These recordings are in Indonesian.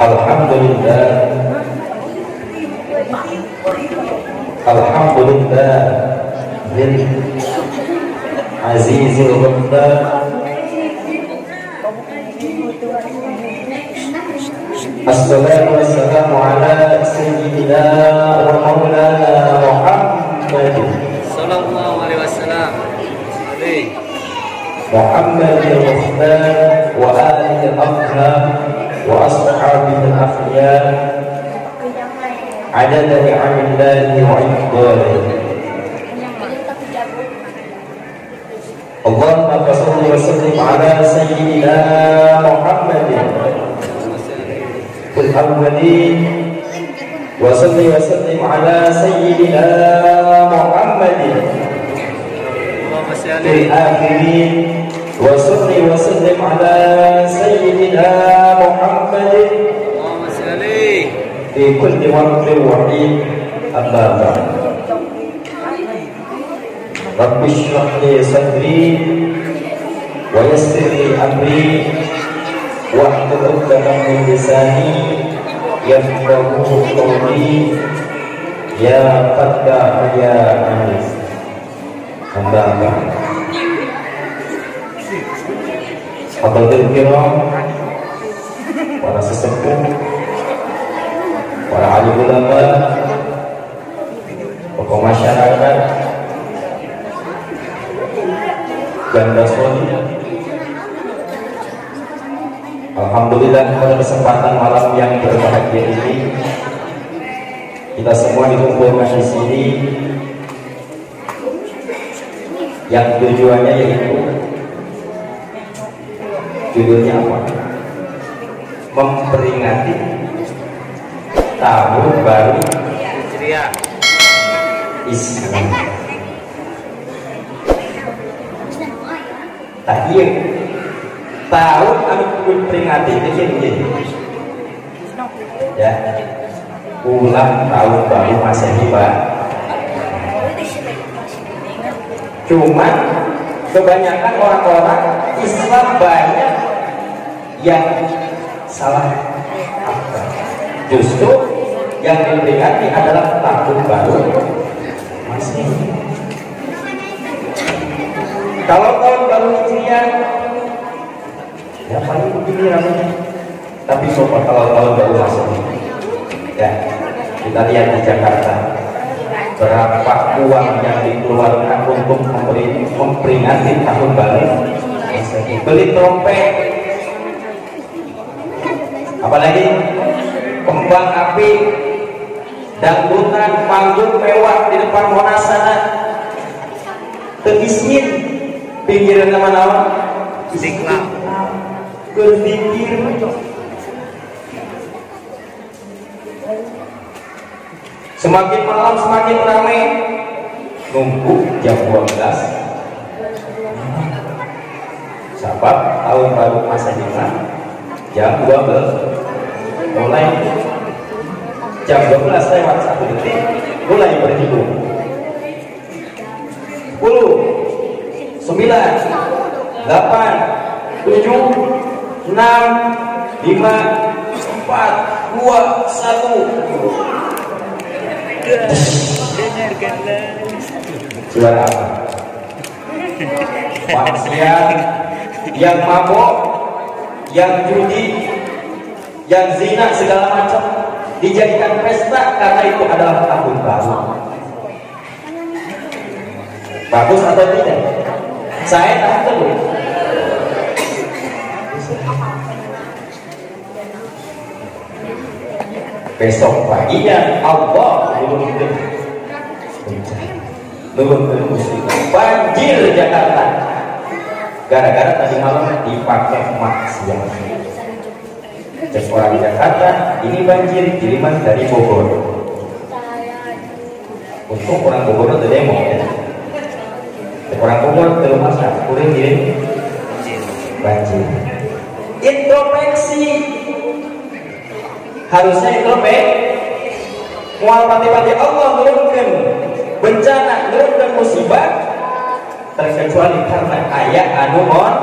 Alhamdulillah, Alhamdulillah lil azizil ghaffar. Assalatu wassalamu ala sayyidina wa maulana Muhammadin sallallahu alaihi wasallam. Muhammadin al-Mukhtar wa alihi al-afham wa ashabihi al-akhyar adada ni'amillahi wa iqbalihi. Allahumma salli wa sallim ala sayyidina Muhammadin fil awwalin wa salli wa sallim ala sayyidina Muhammadin fil akhirin wa salli wa sallim ala sayyidina Muhammadin fi kulli waqtin wa hin. Amma ba'd. Rabbi shrah li sadri wa yassir li amri wahlul 'uqdatam min lisani yafqahu qawli ya Fattah ya Alim. Amma ba'd. Hadirin kiram, para sesepuh, para alim ulama, tokoh masyarakat, janda soli. Alhamdulillah pada kesempatan malam yang berbahagia ini kita semua dikumpulkan di sini yang tujuannya yaitu judulnya apa? Memperingati tahun baru Islam. Tadi tahun anu memperingati ini ya, ulang tahun baru Masehi, Pak. Cuman kebanyakan orang-orang Islam banyak yang salah. Justru yang diperingati adalah tahun baru Masehi. Kalau tahun baru Hijriah ya paling begini rasanya. Tapi sobat kalau tahun baru Masehi ya, kita lihat di Jakarta berapa uang yang dikeluarkan untuk memperingati tahun baru Masehi. Beli trompet, apalagi kembang api, dangdutan, panggung mewah di depan Monas sana. Tegisnya pinggiran nama-nama Istiqlal berpikir semakin malam semakin ramai, nunggu jam 12 sabab tahun baru Masehi jam 12, mulai jam 12 lewat 1 detik mulai berhitung. 10, 9, 8, 7, 6, 5, 4, 3, 2, 1. Suara apa? Maksiat, yang mabok, yang judi, yang zina, segala macam dijadikan pesta karena itu adalah tahun baru. Bagus atau tidak? Saya tak tahu. Besok paginya Allah turunkan musibah, banjir Jakarta gara-gara tadi malam dipakai maksiat. Cek orang di Jakarta, ini banjir kiriman dari Bogor. Untung orang Bogor itu demo ya. Orang Bogor belum masak, kuring kirim banjir. Introspeksi, harusnya introspeksi. Mual pati-pati Allah menurunkan bencana, menurunkan musibah, terkecuali karena ayah anu mon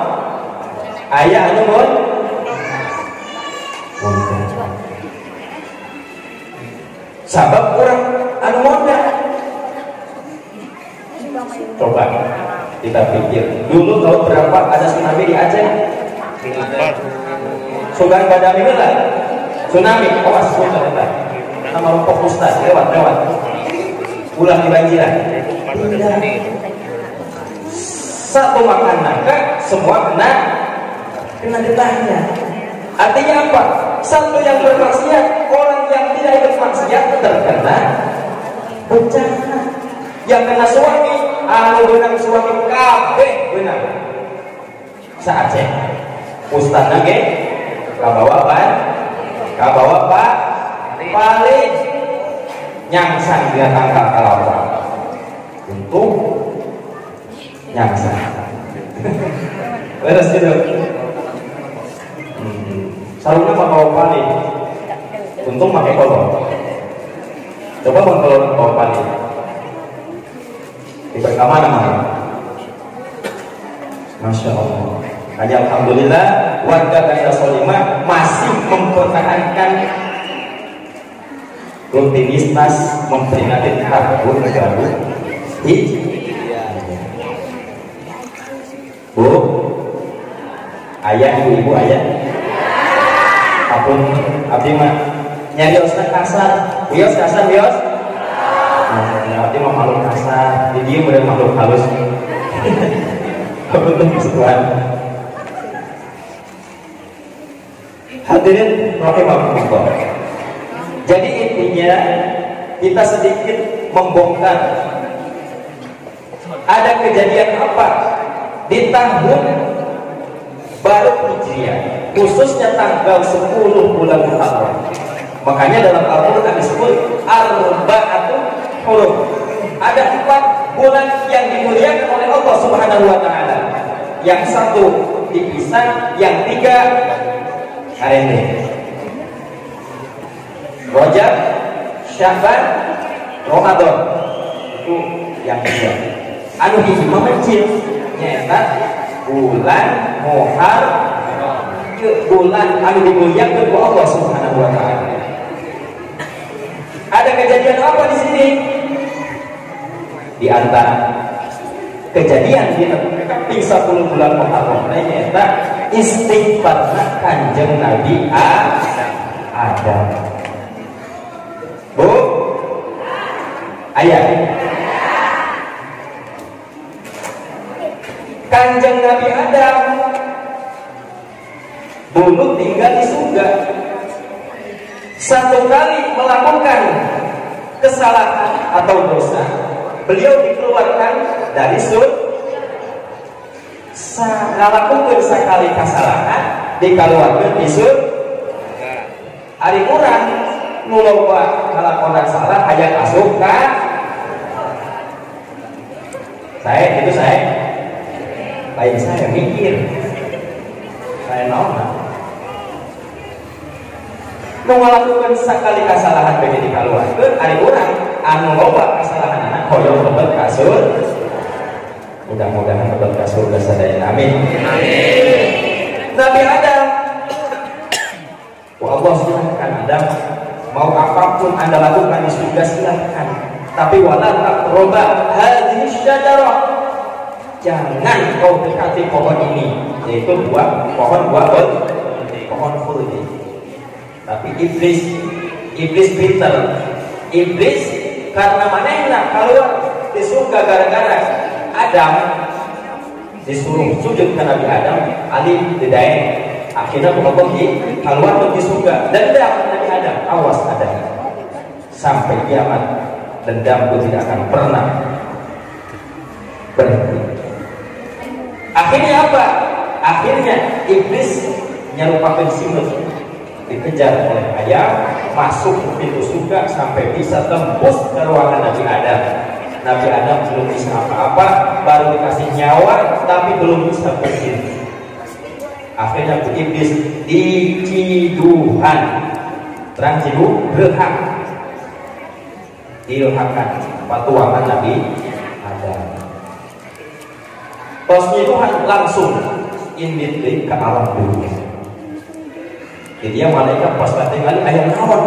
sabab orang anu modal. Coba kita pikir dulu tahun berapa ada tsunami di Aceh? Sugan badami lah tsunami, awas sudah kita sama rumpok ustaz lewat ulah kebanjiran. Satu makanan semua kena getahnya. Artinya apa? Satu yang bermaksiat, orang yang tidak bermaksiat terkena bencana. Yang kena suami, benang suami kabeh benang. Sa Aceh, ustaz nage, kabawa pak, paling nyangsang dia tangkap kalawang. Untung nyangsang. Beres gitu. Sarungnya pakai paling. Untung pakai kolor. Coba kalau pakai paling. Di mana? Masya Allah. Hanya alhamdulillah warga Kota Solimah masih mempertahankan rutinitas memperingati tahun baru Hijriah. Bu, ayah, ibu, ayah. Apun abdi mah nyari osna kasar. Bios kasar bios. Abdi mah makhluk kasar. Di dia udah makhluk halus. Betul Tuhan. Hadirin rahimakumullah. Jadi intinya kita sedikit membongkar ada kejadian apa di tahun baru Hijriah, khususnya tanggal 10 bulan Muharram. Makanya dalam Al-Quran disebut arba'atul hurum. Ada 4 bulan yang dimuliakan oleh Allah Subhanahu wa Ta'ala. Yang satu dipisah, yang 3 hari ini. Rajab, Sya'ban, Ramadan. Itu yang 3. Anu hiji memencil nyata bulan Muharram, bulan anu dimuliakan oleh Allah Subhanahu wa Ta'ala. Ada kejadian apa di sini? Di antara kejadian di keping 10 bulan Muharram nyata istighfar Kanjeng Nabi Adam. Bu, ayah. Kanjeng Nabi Adam dulu tinggal di surga. Satu kali melakukan kesalahan atau dosa, beliau dikeluarkan dari surga. Ngalakukeun sakali kesalahan dikeluarkan di surga. Ari urang nu loba ngalakonan salah aya asup ka saya lain saya mikir saya naon nu ngalakukeun sakali kesalahan bege dikaluarkeun ari urang anu loba kesalahan anak hoyong lebet ka surga. Mudah-mudahan lebet ka surga sadaya. Amin. Nabi Adam, Allah silahkan Adam, mau apapun Anda lakukan di surga silahkan. Tapi wala taqraba hadhihi syajarah. Jangan kau dekati pohon ini, yaitu pohon khuldi. Tapi iblis pintar. Iblis karena manehna keluar di surga gara-gara Adam disuruh sujud ke Nabi Adam, alif didaeng. Akhirnya Allah keluar di surga. Dendam Nabi Adam, awas Adam. Sampai kiamat dendamku tidak akan pernah berhenti. Akhirnya apa? Akhirnya iblis nyerupakan sinus, dikejar oleh ayam, masuk ke pintu surga sampai bisa tembus ke ruangan Nabi Adam. Nabi Adam belum bisa apa-apa, baru dikasih nyawa tapi belum bisa berdiri. Akhirnya iblis diciduhan, terang cidu berhak dilhakan patuangan Nabi Adam. Tos nyiduhan langsung indit ke alam dunia. Jadi yang malaikat pas tinggal ayam naon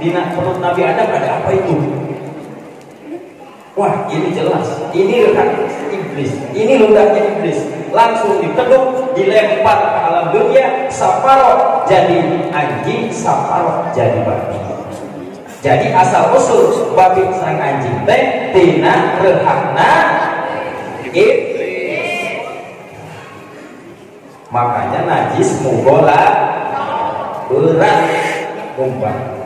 di perut Nabi Adam ada apa itu? Wah, ini jelas, ini rehat iblis, ini ludahnya iblis. Langsung dikeduk, dilempar ke alam dunia, saparok jadi anjing, saparok jadi babi. Jadi asal usul babi sang anjing teh tina rehatna iblis. Makanya najis mugola berat umpan.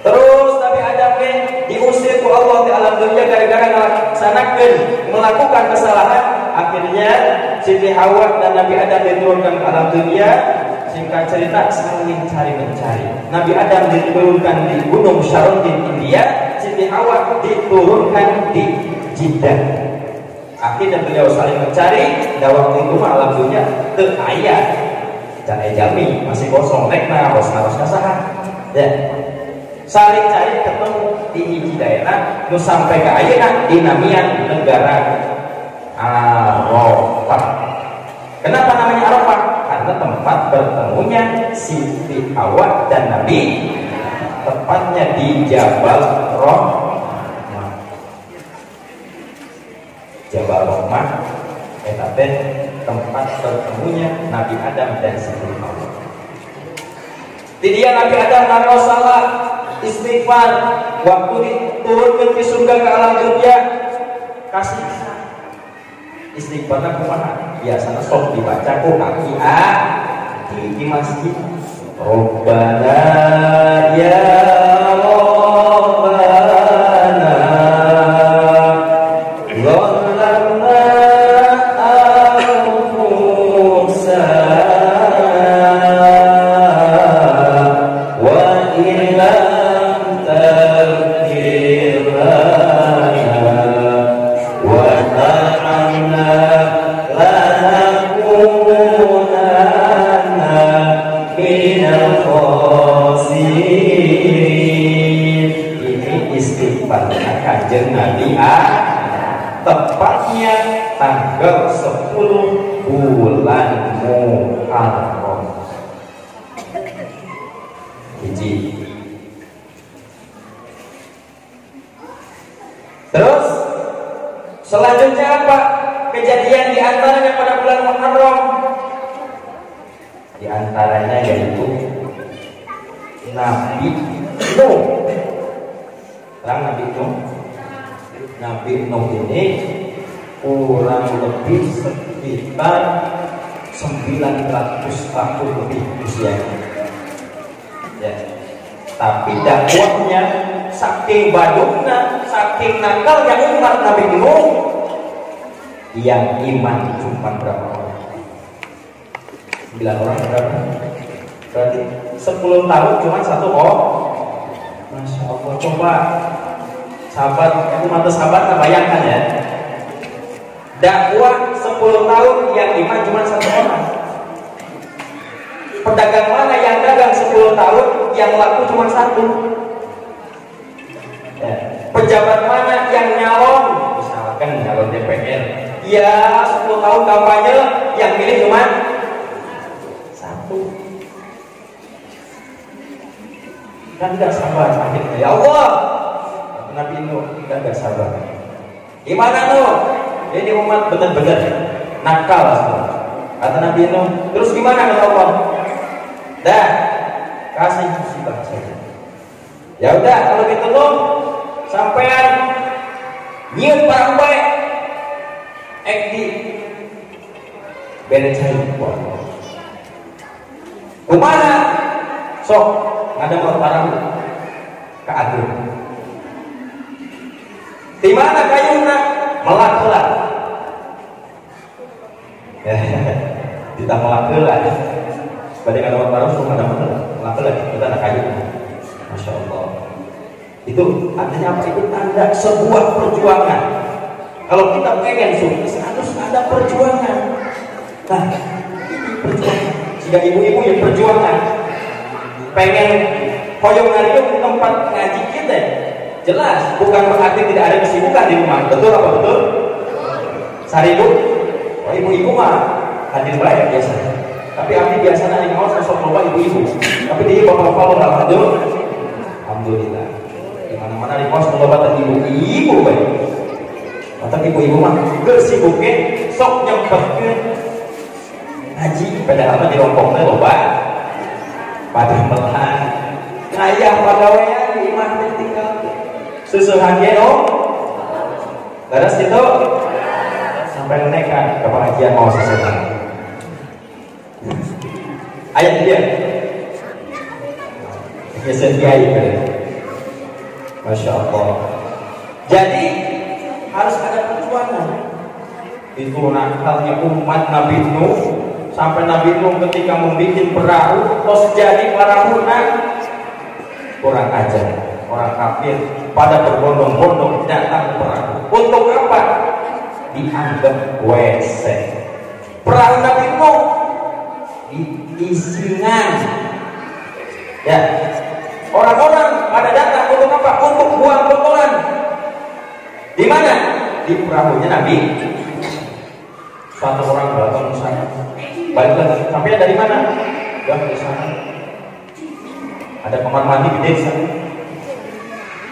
Terus Nabi Adam diusir ku Allah di alam dunia gara-gara melakukan kesalahan. Akhirnya Siti Hawa dan Nabi Adam diturunkan ke alam dunia. Singkat cerita, saling cari-mencari. Nabi Adam diturunkan di Gunung Sharon di India, Siti Hawa diturunkan di Jeddah. Akhirnya beliau saling mencari. Dan waktu itu alam dunia teu aya jami masih kosong, lekna harus saha. Ya. Saling cari ketemu di hiji daerah nu sampai ke ayeuna dinamian negara Arafah. Kenapa namanya Arafah? Karena tempat bertemunya Siti Hawa dan Nabi, tepatnya di Jabal Rahmah. Jabal Rahmah eta teh tempat bertemunya Nabi Adam dan Siti Hawa. Di dia Nabi Adam naros salah istighfar waktu diturunkan ke surga ke alam dunia, kasih istighfarna kumaha? Biasana sok dibaca ku kaki di masjid. Rabbana ya Rabbana ghalamna Kanjeng Nabi tepatnya tanggal 10 bulan Muharram. Hiji. Terus selanjutnya apa? Kejadian di antaranya pada bulan Muharram. Di antaranya yaitu Nabi Nuh. Nabi Nuh ini kurang lebih sekitar 900 tahun lebih usianya. Ya. Tapi dakwahnya saking badukna, saking nakalnya umat Nabi Nuh, yang iman cuma berapa orang? 9 orang berapa? Berarti 10 tahun cuma 1 orang. Masya Allah, coba sahabat, aku mantu sahabat, bayangkan ya, dakwah 10 tahun yang iman cuma 1 orang. Pedagang mana yang dagang 10 tahun yang laku cuma 1? Ya. Pejabat mana yang nyalon, misalkan nyalon DPR, ya 10 tahun kampanye yang milih cuma 1. Kan tidak sabar akhirnya, ya Allah. Nabi Nuh kan gak sabar. Gimana Nuh? Ini umat benar-benar nakal semua. Kata Nabi Nuh, terus gimana kata Allah? Dah, kasih musibah saja. Ya udah, kalau gitu Nuh, sampean nyium barang baik, di berecai. Kemana? Sok, ada barang ke atur. Di mana kayuna? Melak-melak. Kita melak-melak. Berarti kalau orang baru suka ada melak-melak. Kita ada kayu. Masya Allah. Itu artinya apa? Itu tanda sebuah perjuangan. Kalau kita pengen sukses harus ada perjuangan. Nah, ini perjuangan. Jika ibu-ibu yang perjuangan, pengen hoyong ngariung tempat ngaji kita. Jelas, bukan berarti tidak ada kesibukan di rumah. Betul apa betul? Sari ibu, oh, ibu-ibu mah hadir baik biasa. Tapi abdi biasanya di kaos sosok loba ibu-ibu. Tapi dia bapak-bapak alhamdulillah. Di mana-mana di kaos loba tadi ibu-ibu baik. Tapi ibu-ibu mah bersibuk sok nyempetkeun ngaji padahal mah di rompongna loba pada melahan ngayah pagawean di imah teh tinggal susuhan ge beres gitu sampai nekat ke pengajian mau sesuatu ayat dia biasa dia Masya Allah. Jadi harus ada perjuangan. Itu nakalnya umat Nabi Nuh sampai Nabi Nuh ketika membuat perahu terus jadi perahunya kurang ajar orang kafir pada berbondong-bondong datang perahu untuk apa? Dianggap WC. Perahu Nabi Nuh diisingan ya, orang-orang pada datang untuk apa? Untuk buang kotoran. Di mana? Di perahunya Nabi. Satu orang datang ke sana, balik lagi. Sampai dari mana? Dari sana. Ada kamar mandi di desa.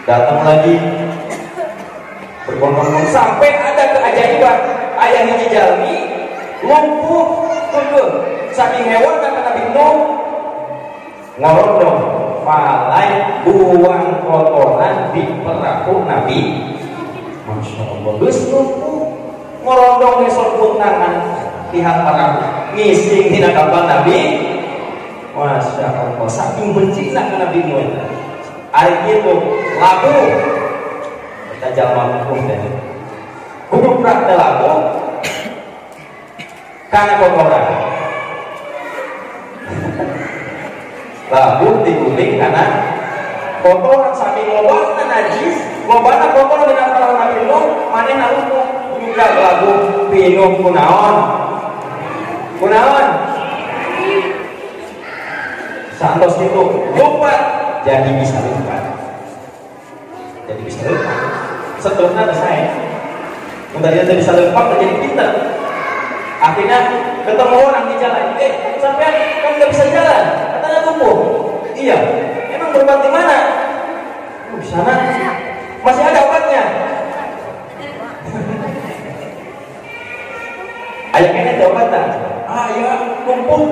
Datang lagi, berbondong-bondong sampai ada keajaiban. Ayah hiji jalmi lumpuh, tujuh. Saking hewan kata Nabi Nuh ngorondong, malai buang kotoran di perahu Nabi. Masya Allah, geus lumpuh ngorondong ngesot tangan pihak perahu ngising tina kapal Nabi. Masya Allah, saking bencina ke Nabi Nuh. Hari itu labu kita jalma lumpuh deh. Kudu prak labu karena kotoran. Labu diguling karena kotoran saking lobana najis, lobana kotoran dengan perahu Nabi Nuh, manehna lumpuh juga labu pinuh kunaon santos itu lupa jadi bisa lupa seterusnya ada saya udah dia bisa lupa jadi pintar. Akhirnya ketemu orang di jalan, sampean kan nggak bisa jalan, katanya lumpuh. Iya, emang berobat di mana? Di sana masih ada obatnya. Ayah kayaknya ada obatnya. Ya lumpuh.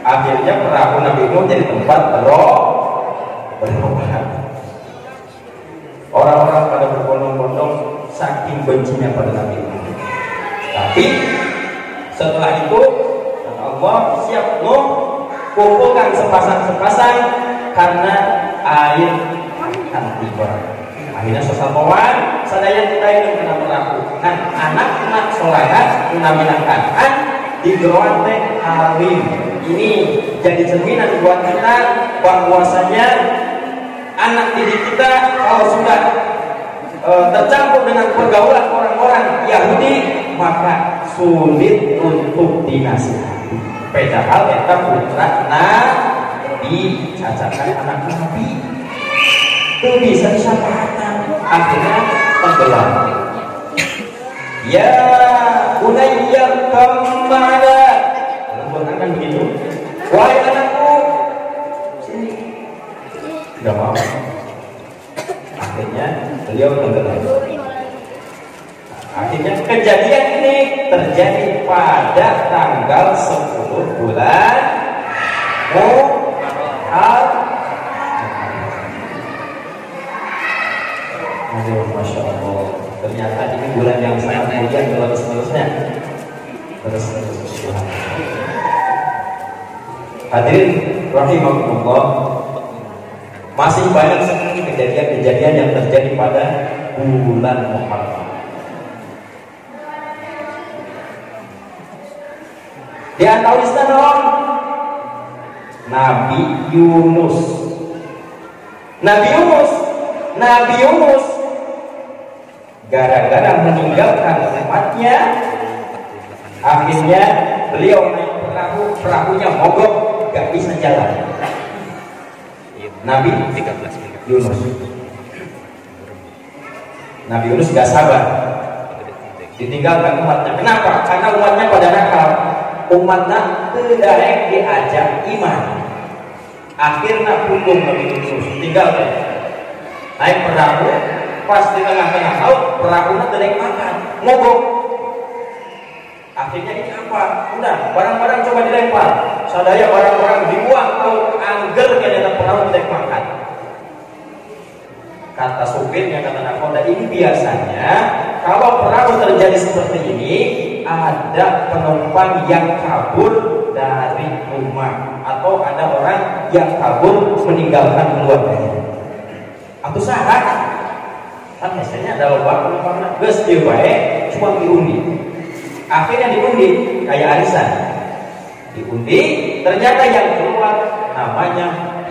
Akhirnya perahu Nabi Nuh jadi tempat berobat. Orang-orang pada berbondong-bondong saking bencinya pada Nabi Nuh. Tapi setelah itu Allah siap Nuh kumpulkan sepasang-sepasang karena air akan tiba. Akhirnya sosial kawan sadaya kita itu kena perahu kan anak-anak solehat menaminakan di geroan teh alim. Ini jadi cerminan buat kita bahwasanya anak didik kita kalau sudah tercampur dengan pergaulan orang-orang Yahudi maka sulit untuk dinasihati. Padahal kita putra Nabi, cacakan anak Nabi itu bisa disapatan. Akhirnya tenggelam. Ya bunayya kemana? Bukan kan begitu? Wahai anakku, sini. Tidak mau. Akhirnya beliau tenggelam. Akhirnya kejadian ini terjadi pada tanggal 10 bulan Muharram. Masya Allah, ternyata ini bulan yang sangat mulia terus-terusnya. Hadirin rahimakumullah, masih banyak sekali kejadian-kejadian yang terjadi pada bulan Muharram. Di antara istilah Nabi Yunus gara-gara meninggalkan umatnya, akhirnya beliau naik perahunya mogok, gak bisa jalan. Nabi Yunus gak sabar. ditinggalkan umatnya. Kenapa? Karena umatnya pada nakal. Umatnya tidak diajak iman. Akhirnya hukum Nabi Yunus tinggalkan. Naik perahu, pas di tengah-tengah laut, perahunya tidak makan, mogok. Akhirnya ini apa? Udah, barang-barang coba dilempar. Sadaya barang-barang dibuang laut, angger ternyata perahu tidak makan. Kata supirnya, kata nakoda, ini biasanya kalau perahu terjadi seperti ini, ada penumpang yang kabur dari rumah atau ada orang yang kabur meninggalkan keluarganya. Atau salah, kan biasanya ada lomba penumpangnya, geus dieu bae, cuma diundi. Akhirnya diundi kayak arisan. Diundi, ternyata yang keluar namanya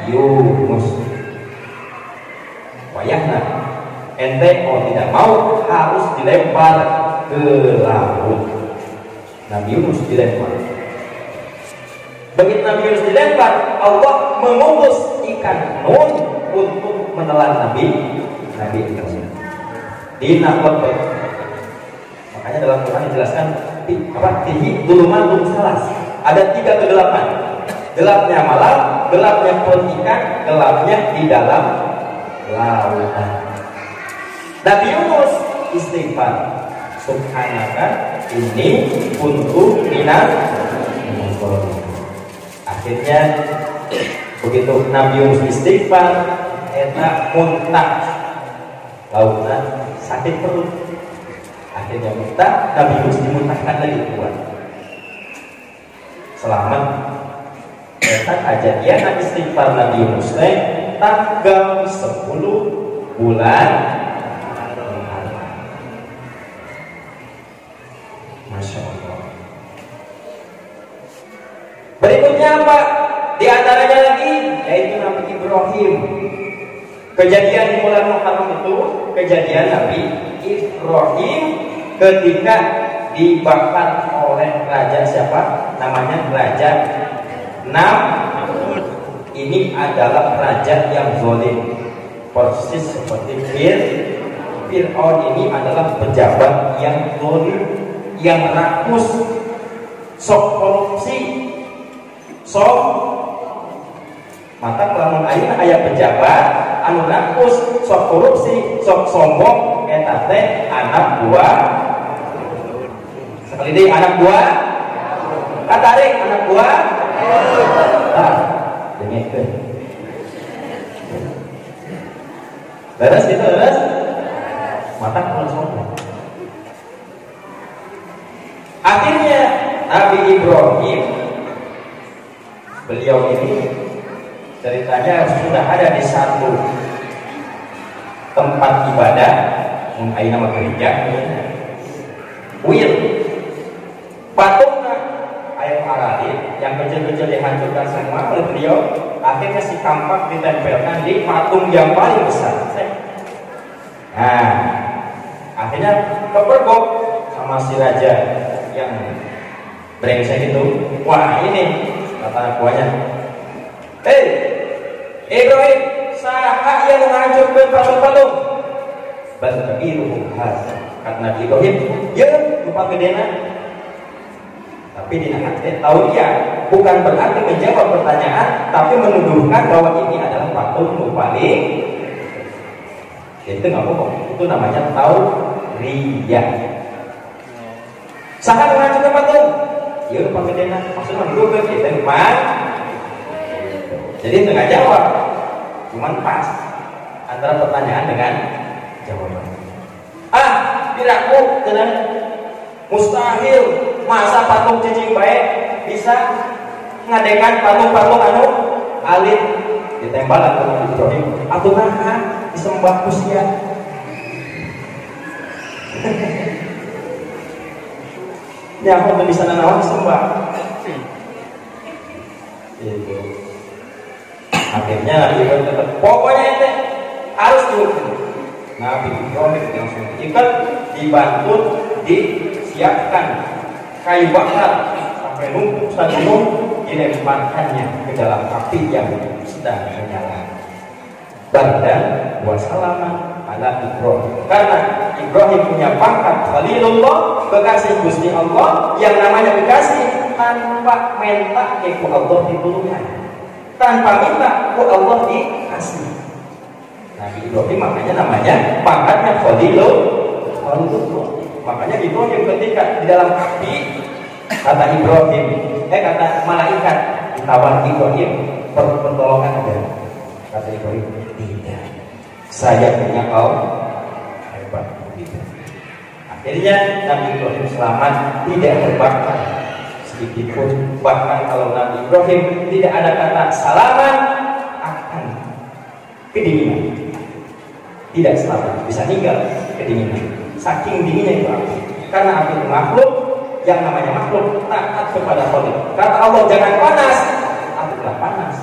Yunus. Wayahna ente tidak mau harus dilempar ke laut. Nabi Yunus dilempar. Begitu Nabi Yunus dilempar, Allah mengutus ikan nun untuk menelan Nabi Yunus. Di nakot. Makanya dalam Quran dijelaskan tihi duluman salas. Ada 3 kegelapan. Gelapnya malam, gelapnya perut ikan, gelapnya di dalam lautan. Nabi Yunus istighfar, subhanaka inni kuntu minaz zalimin. Akhirnya begitu Nabi Yunus istighfar, eta muntah, lautan sakit perut. Akhirnya muntah, Nabi Yunus dimuntahkan lagi keluar. Selamat. Eta kejadian istighfar Nabi Yunus tanggal 10 bulan Masya Allah. Berikutnya apa? Di antaranya lagi yaitu Nabi Ibrahim. Kejadian di bulan Muharram itu kejadian Nabi Ibrahim ketika dibakar oleh raja siapa? Namanya Raja Namrud. Ini adalah raja yang zalim, persis seperti Fir'aun. Ini adalah pejabat yang zalim, yang rakus, sok korupsi, sok. Maka kalau aya pejabat anu rakus, sok korupsi, sok sombong, eta teh anak buah. Sekali deh anak buah. Katarik anak buah. Dengekeun. Beres gitu, beres. Mata kalau sombong. Akhirnya Nabi Ibrahim, beliau ini ceritanya sudah ada di satu tempat ibadah, mungkin nama gereja, patungnya ayat Aralid yang kecil-kecil dihancurkan semua oleh beliau. Akhirnya si kampak ditempelkan di patung yang paling besar. Nah, akhirnya kepergok sama si raja yang brengsek itu. Wah ini kata buahnya, hei Ibrahim, saha yang menghancurkan patung-patung? Bagiru khas. Karena Ibrahim, ya lupa gedena. Tapi di hati tahu dia bukan berarti menjawab pertanyaan, tapi menuduhkan bahwa ini adalah patung paling. Itu nggak bohong. Itu namanya tauriyah. Saha menghancurkan patung? Ya lupa gedena. Maksudnya menuduhkan kita lupa. Jadi nggak jawab, cuman pas antara pertanyaan dengan jawaban. Piraku dengan mustahil masa patung cicing baik bisa ngadekan patung-patung anu alit ditembak atau Ibrahim atau naha disembah kusia. Ini aku bisa nanawan disembah. Itu. Akhirnya Nabi Ibrahim tetap, pokoknya ente harus dihukum. Nabi Ibrahim langsung diikat, dibantu, disiapkan kayu bakar sampai numpuk satu, dilemparkannya ke dalam api yang sedang menyala. Dan wassalaman ala Ibrahim. Karena Ibrahim punya pangkat Khalilullah, kekasih Gusti Allah, yang namanya kekasih tanpa minta ke Allah ditulungan, tanpa minta ke Allah dikasih. Nabi Ibrahim makanya namanya pangkatnya Khalilullah. Makanya Ibrahim ketika di dalam api, kata Ibrahim, kata malaikat ditawar Ibrahim pertolongan ada. Kata Ibrahim, tidak, saya punya kau hebat. Tidak. Akhirnya Nabi Ibrahim selamat, tidak terbakar sedikit pun. Bahkan kalau Nabi Ibrahim tidak ada kata salaman, akan kedinginan, tidak selamat, bisa tinggal kedinginan. Saking dinginnya itu api. Karena api itu makhluk, yang namanya makhluk taat kepada Allah. Kata Allah jangan panas, api telah panas,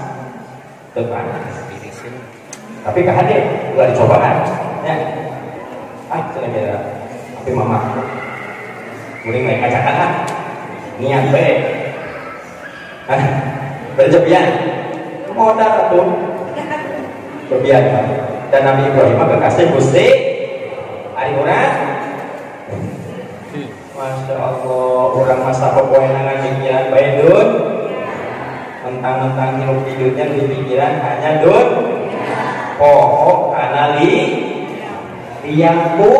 terpanas. Tapi kehadir, udah dicobaan, ya. Kira-kira, tapi mama, mulai main kaca-kaca, niat baik, berlebihan, modal tuh, berlebihan. Dan Nabi Ibrahim kekasih Gusti, hari orang, Masya Allah, orang masa pepoenangan sekian baik dun, mentang-mentang hidup hidupnya di pikiran hanya dun. Pokok karena liangku